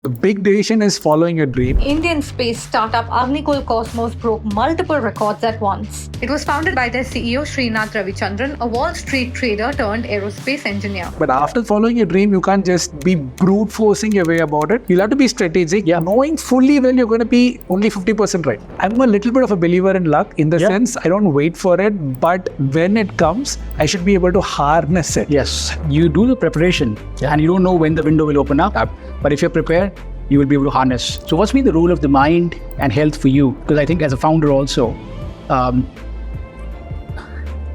The big decision is following your dream. Indian space startup AgniKul Cosmos broke multiple records at once. It was founded by their CEO Srinath Ravichandran, a Wall Street trader turned aerospace engineer. But after following your dream, you can't just be brute forcing your way about it. You'll have to be strategic. Knowing fully well you're going to be only 50% right. I'm a little bit of a believer in luck in the sense I don't wait for it, but when it comes, I should be able to harness it. Yes, you do the preparation and you don't know when the window will open up. But if you're prepared, you will be able to harness. So what's been the role of the mind and health for you? Because I think as a founder also,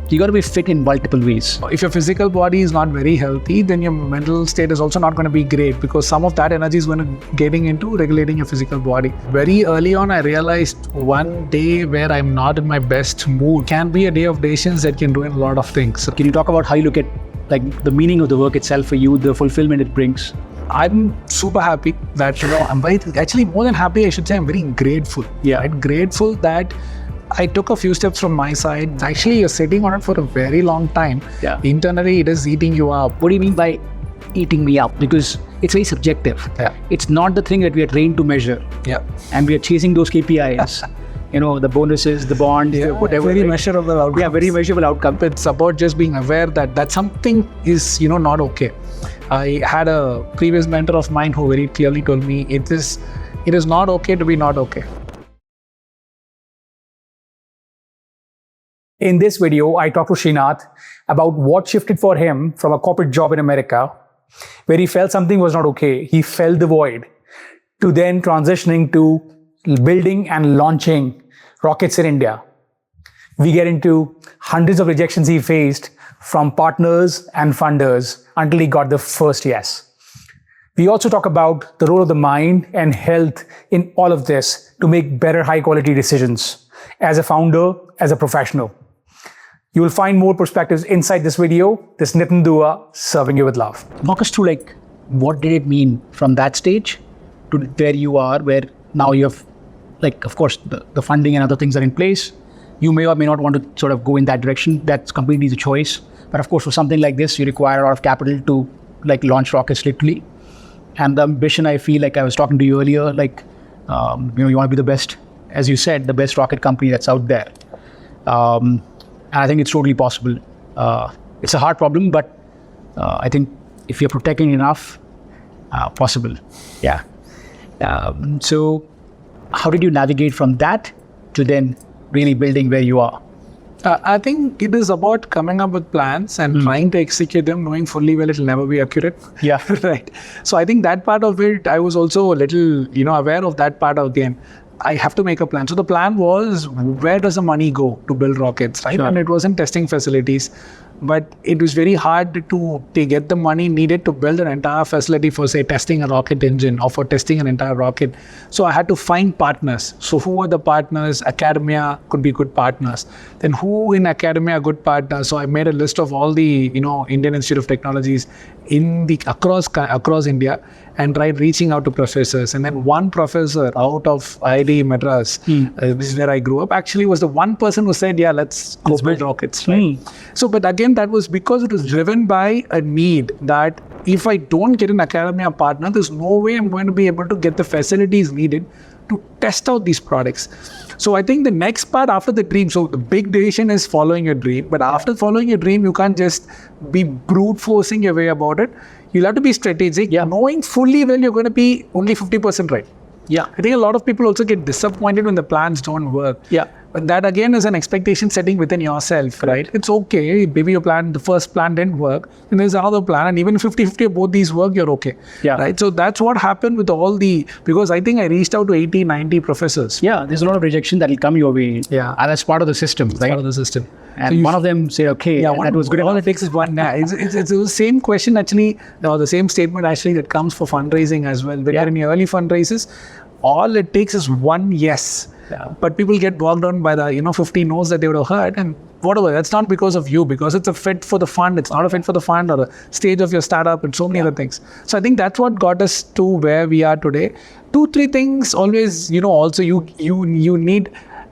you got to be fit in multiple ways. If your physical body is not very healthy, then your mental state is also not going to be great because some of that energy is going to getting into regulating your physical body. Very early on, I realized one day where I'm not in my best mood can be a day of decisions that can ruin a lot of things. So can you talk about how you look at like the meaning of the work itself for you, the fulfillment it brings? I'm super happy that, I'm actually more than happy, I should say, I'm very grateful. Right? Grateful that I took a few steps from my side. Actually, you're sitting on it for a very long time. Internally, it is eating you up. What do you mean by eating me up? Because it's very subjective. It's not the thing that we are trained to measure. And we are chasing those KPIs. The bonuses, the bond, whatever. Very measurable outcome. Very measurable outcome. It's about just being aware that something is, not okay. I had a previous mentor of mine who very clearly told me it is not okay to be not okay. In this video, I talked to Srinath about what shifted for him from a corporate job in America, where he felt something was not okay. He felt the void, to then transitioning to building and launching rockets in India. We get into hundreds of rejections he faced from partners and funders until he got the first yes. We also talk about the role of the mind and health in all of this to make better high quality decisions as a founder, as a professional. You will find more perspectives inside this video. This is Nitin Dua, serving you with love. Walk us through what did it mean from that stage to where you are, where now you have, of course, the funding and other things are in place. You may or may not want to sort of go in that direction. That's completely the choice. But of course, for something like this, you require a lot of capital to launch rockets literally. And the ambition, I feel like I was talking to you earlier, you want to be the best, as you said, the best rocket company that's out there. And I think it's totally possible. It's a hard problem, but I think if you're protecting enough, possible. So how did you navigate from that to then really building where you are? I think it is about coming up with plans and trying to execute them, knowing fully well it will never be accurate. Right. So I think that part of it, I was also a little, aware of that part of the end. I have to make a plan. So the plan was, where does the money go to build rockets, right? And it wasn't testing facilities, but it was very hard to get the money needed to build an entire facility for, say, testing a rocket engine or for testing an entire rocket. So I had to find partners. So who are the partners? Academia could be good partners. Then who in academia are good partners? So I made a list of all the, Indian Institute of Technologies across India and tried reaching out to professors. And then one professor out of IIT Madras, this is where I grew up, actually was the one person who said, let's go build rockets. Right? So, but again, that was because it was driven by a need that if I don't get an academia partner, there's no way I'm going to be able to get the facilities needed to test out these products. So I think the next part after the dream, so the big decision is following your dream, but after following your dream, you can't just be brute forcing your way about it. You'll have to be strategic, knowing fully well you're going to be only 50% right. I think a lot of people also get disappointed when the plans don't work. But that again is an expectation setting within yourself, right? It's okay, maybe the first plan didn't work, and there's another plan, and even 50-50 of both these work, you're okay. Right? So that's what happened with because I think I reached out to 80, 90 professors. There's a lot of rejection that will come your way. And that's part of the system, right? Part of the system. And so one of them say, okay, that was good. All it takes is one. It's the same question actually, or the same statement actually that comes for fundraising as well. When you're in your early fundraisers, all it takes is one yes. But people get bogged down by the 50 no's that they would have heard, and whatever. That's not because of you, because it's a fit for the fund. It's not a fit for the fund or a stage of your startup and so many other things. So I think that's what got us to where we are today. 2-3 things always. Also you need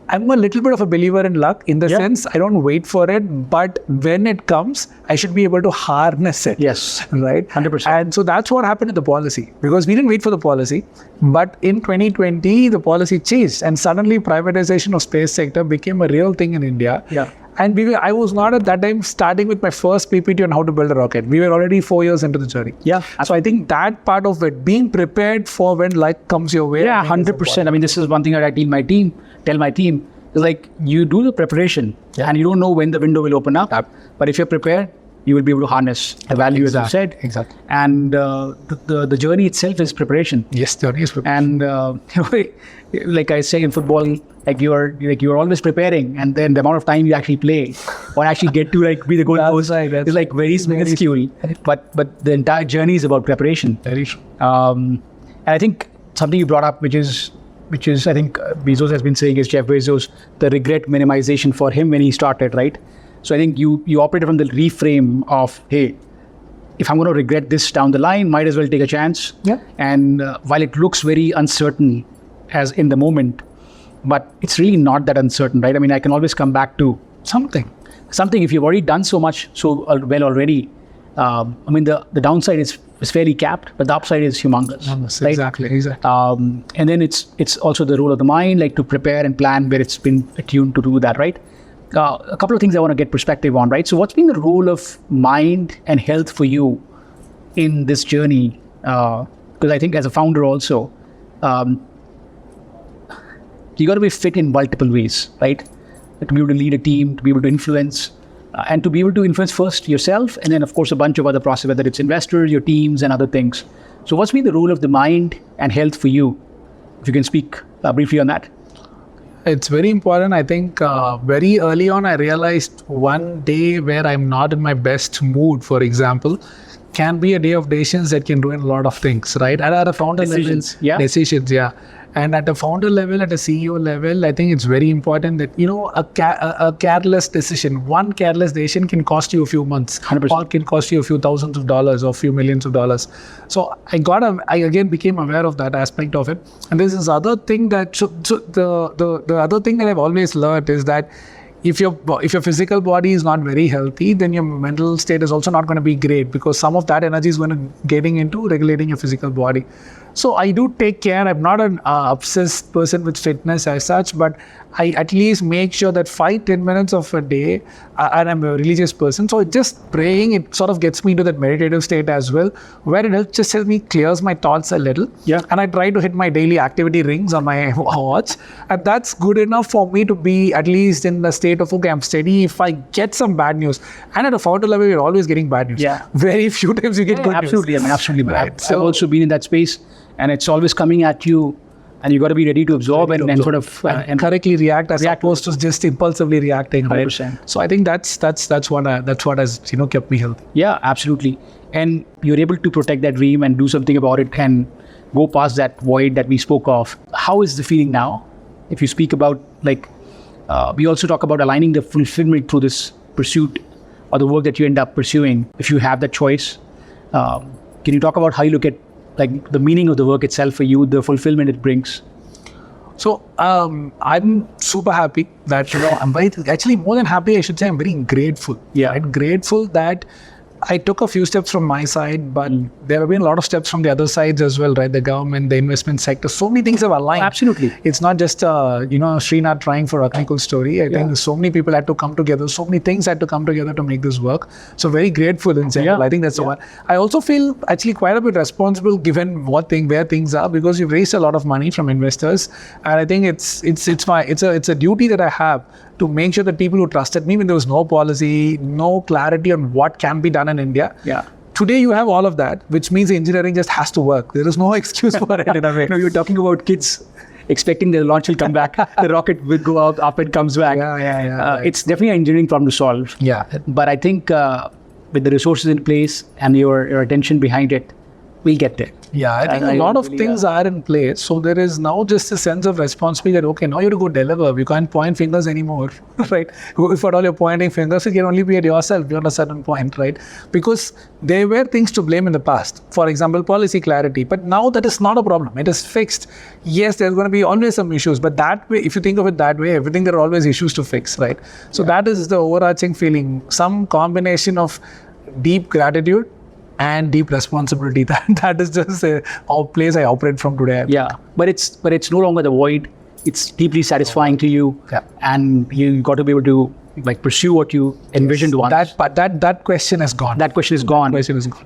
I'm a little bit of a believer in luck in the sense I don't wait for it, but when it comes, I should be able to harness it. Yes. Right? 100%. And so that's what happened to the policy, because we didn't wait for the policy, but in 2020, the policy changed and suddenly privatization of space sector became a real thing in India. Yeah. And I was not at that time starting with my first PPT on how to build a rocket. We were already 4 years into the journey. Yeah. So I think that part of it, being prepared for when life comes your way. Yeah, 100%. I mean, this is one thing that I tell my team, is like, you do the preparation and you don't know when the window will open up. But if you're prepared, you will be able to harness the value, as you said. Exactly. And the journey itself is preparation. Yes, journey is preparation. And like I say in football, you're always preparing, and then the amount of time you actually play or actually get to be the goal post is very minuscule. But the entire journey is about preparation. Very true. And I think something you brought up, which is I think Bezos has been saying, is Jeff Bezos, the regret minimization for him when he started, right? So I think you operated from the reframe of, hey, if I'm going to regret this down the line, might as well take a chance. Yeah. And while it looks very uncertain as in the moment, but it's really not that uncertain, right? I mean, I can always come back to something if you've already done so much so well already. I mean, the downside is fairly capped, but the upside is humongous. Right? Exactly. And then it's also the role of the mind, like to prepare and plan where it's been attuned to do that, right? A couple of things I want to get perspective on, right? So what's been the role of mind and health for you in this journey? Because I think as a founder also, you got to be fit in multiple ways, right? To be able to lead a team, to be able to influence, and to be able to influence first yourself, and then of course a bunch of other processes, whether it's investors, your teams, and other things. So what's been the role of the mind and health for you? If you can speak briefly on that. It's very important. I think very early on, I realized one day where I'm not in my best mood, for example, can be a day of decisions that can ruin a lot of things, right? And at a founder level, decisions, and at a founder level, at a CEO level, I think it's very important that, a careless decision, one careless decision can cost you a few months 100%. or can cost you a few thousands of dollars or a few millions of dollars. So I again became aware of that aspect of it. And there's this other thing that, the other thing that I've always learned is that if your physical body is not very healthy, then your mental state is also not going to be great, because some of that energy is going to getting into regulating your physical body. So I do take care. I'm not an obsessed person with fitness as such, but I at least make sure that 5-10 minutes of a day, and I'm a religious person, so just praying, it sort of gets me into that meditative state as well, where it helps me clears my thoughts a little. Yeah. And I try to hit my daily activity rings on my watch, and that's good enough for me to be at least in the state of, okay, I'm steady. If I get some bad news, and at a founder level, you're always getting bad news. Yeah. Very few times you get good absolutely. news. I mean, absolutely. Right. I've also been in that space, and it's always coming at you, and you got to be ready to absorb and sort of and correctly react as opposed to just impulsively reacting. 100%. Right? So I think that's what has kept me healthy. Yeah, absolutely. And you're able to protect that dream and do something about it and go past that void that we spoke of. How is the feeling now? If you speak about we also talk about aligning the fulfillment through this pursuit or the work that you end up pursuing. If you have that choice, can you talk about how you look at the meaning of the work itself for you, the fulfillment it brings? So I'm super happy that I'm actually more than happy. I should say I'm very grateful. Yeah, right? Grateful that I took a few steps from my side, but there have been a lot of steps from the other sides as well, right? The government, the investment sector, so many things have aligned. Absolutely. It's not just, Srinath trying for AgniKul story. I think so many people had to come together. So many things had to come together to make this work. So very grateful in general. I think that's the one. I also feel actually quite a bit responsible given where things are, because you've raised a lot of money from investors. And I think it's a duty that I have to make sure that people who trusted me when there was no policy, no clarity on what can be done in India. Yeah. Today you have all of that, which means engineering just has to work. There is no excuse for it in a way. You're talking about kids expecting the launch will come back, the rocket will go out, up and comes back. Right. It's definitely an engineering problem to solve. Yeah. But I think with the resources in place and your attention behind it, we'll get there. Yeah, I think a lot of things are in place. So there is now just a sense of responsibility that, okay, now you have to go deliver. You can't point fingers anymore, right? If at all you're pointing fingers, it can only be at yourself beyond a certain point, right? Because there were things to blame in the past. For example, policy clarity. But now that is not a problem. It is fixed. Yes, there's going to be always some issues. But that way, if you think of it that way, everything there are always issues to fix, right? So that is the overarching feeling. Some combination of deep gratitude and deep responsibility. That is just a place I operate from today. Yeah, but it's no longer the void. It's deeply satisfying to you, and you got to be able to like pursue what you envisioned once. That question is gone. That question is gone.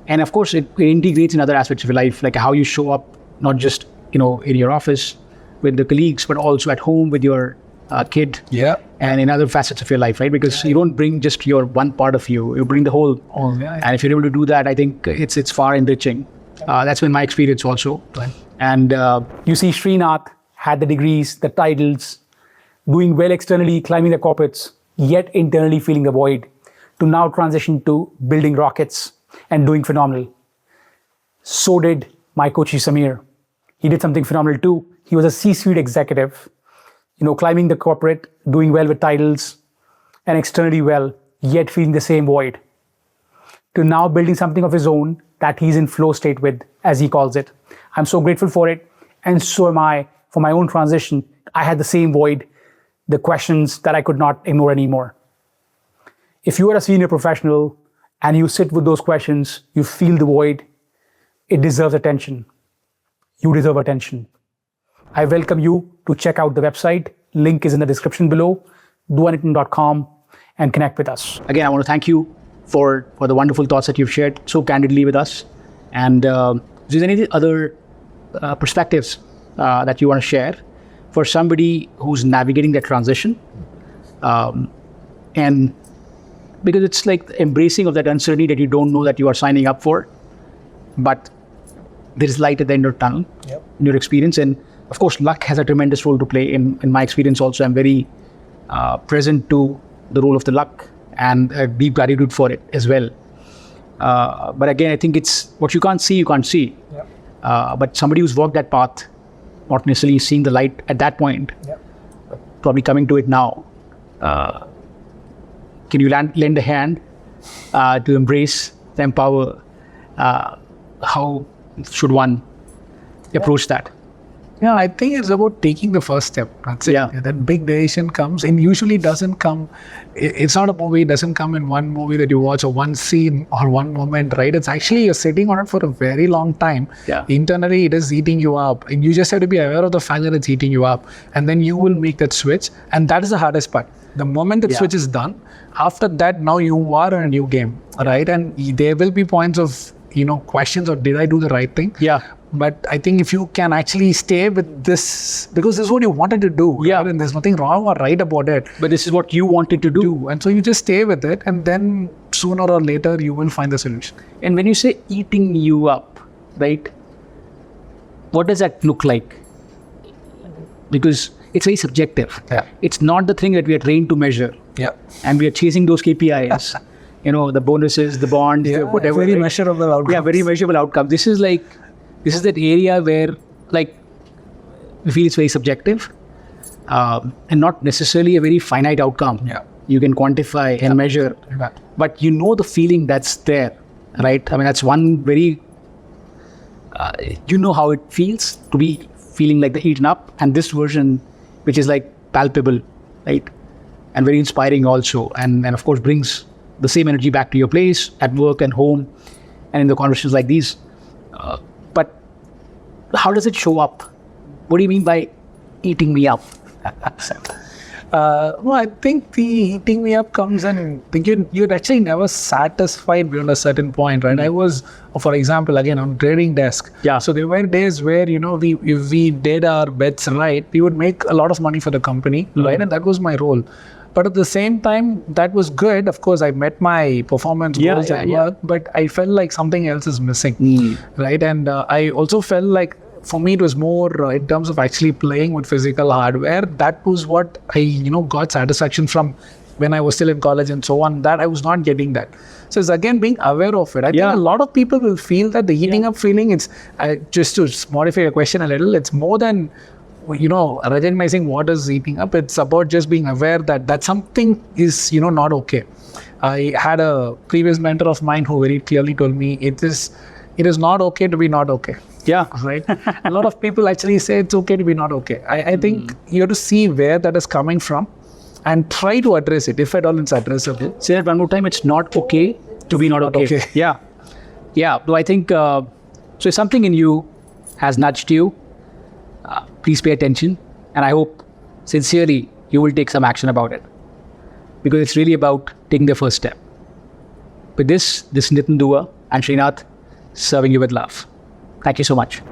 And of course, it integrates in other aspects of your life, like how you show up, not just in your office with the colleagues, but also at home with your kid. Yeah. And in other facets of your life, right? Because you don't bring just your one part of you; you bring the whole. And if you're able to do that, I think it's far enriching. That's been my experience also. And you see, Srinath had the degrees, the titles, doing well externally, climbing the corporates, yet internally feeling the void, to now transition to building rockets and doing phenomenal. So did my coach Samir. He did something phenomenal too. He was a C-suite executive, climbing the corporate, doing well with titles, and externally well, yet feeling the same void, to now building something of his own that he's in flow state with, as he calls it. I'm so grateful for it, and so am I for my own transition. I had the same void, the questions that I could not ignore anymore. If you are a senior professional and you sit with those questions, you feel the void, it deserves attention. You deserve attention. I welcome you to check out the website. Link is in the description below. duanitin.com and connect with us. Again, I want to thank you for the wonderful thoughts that you've shared so candidly with us. And is there any other perspectives that you want to share for somebody who's navigating that transition? And because it's like embracing of that uncertainty that you don't know that you are signing up for, but there is light at the end of the tunnel in your experience. And of course, luck has a tremendous role to play in my experience also. I'm very present to the role of the luck and deep gratitude for it as well. But again, I think it's what you can't see, you can't see. But somebody who's walked that path, not necessarily seeing the light at that point, probably coming to it now. Can you lend a hand to embrace, to empower? How should one approach that? Yeah, I think it's about taking the first step. That's it. That big decision comes, and usually doesn't come. It's not a movie. It doesn't come in one movie that you watch or one scene or one moment, right? It's actually you're sitting on it for a very long time. Internally, it is eating you up, and you just have to be aware of the fact that it's eating you up, and then you will make that switch. And that is the hardest part. The moment that switch is done, after that, now you are in a new game, right? And there will be points of questions, or did I do the right thing? But I think if you can actually stay with this, because this is what you wanted to do, right? And there's nothing wrong or right about it. But this is what you wanted to do. And so you just stay with it, and then sooner or later you will find the solution. And when you say eating you up, right, what does that look like? Because it's very subjective. It's not the thing that we are trained to measure. And we are chasing those KPIs, the bonuses, the bonds, whatever. Very measurable outcomes. Very measurable outcomes. This is that area where we feel it's very subjective and not necessarily a very finite outcome. You can quantify and measure, but the feeling that's there, right? I mean, that's one very, how it feels to be feeling like the eaten up, and this version, which is like palpable, right? And very inspiring also, and of course brings the same energy back to your place, at work and home, and in the conversations like these. But how does it show up? What do you mean by eating me up? Well, I think the eating me up comes in, you're actually never satisfied beyond a certain point, right? I was, for example, again, on trading desk. So there were days where, if we did our bets right, we would make a lot of money for the company, right? And that was my role. But at the same time, that was good. Of course, I met my performance goals at work, but I felt like something else is missing, right? And I also felt like, for me, it was more in terms of actually playing with physical hardware. That was what I, got satisfaction from when I was still in college and so on, that I was not getting that. So it's again being aware of it. I think a lot of people will feel that the heating up feeling, it's just to modify your question a little, it's more than, recognizing what is heating up. It's about just being aware that something is, not okay. I had a previous mentor of mine who very clearly told me it is not okay to be not okay. Yeah. Right. A lot of people actually say it's okay to be not okay. I think you have to see where that is coming from and try to address it, if at all it's addressable. Say that one more time. It's not okay to be not okay. Yeah. Yeah. So I think, so if something in you has nudged you, please pay attention. And I hope sincerely you will take some action about it. Because it's really about taking the first step. With this is Nitin Dua and Srinath serving you with love. Thank you so much.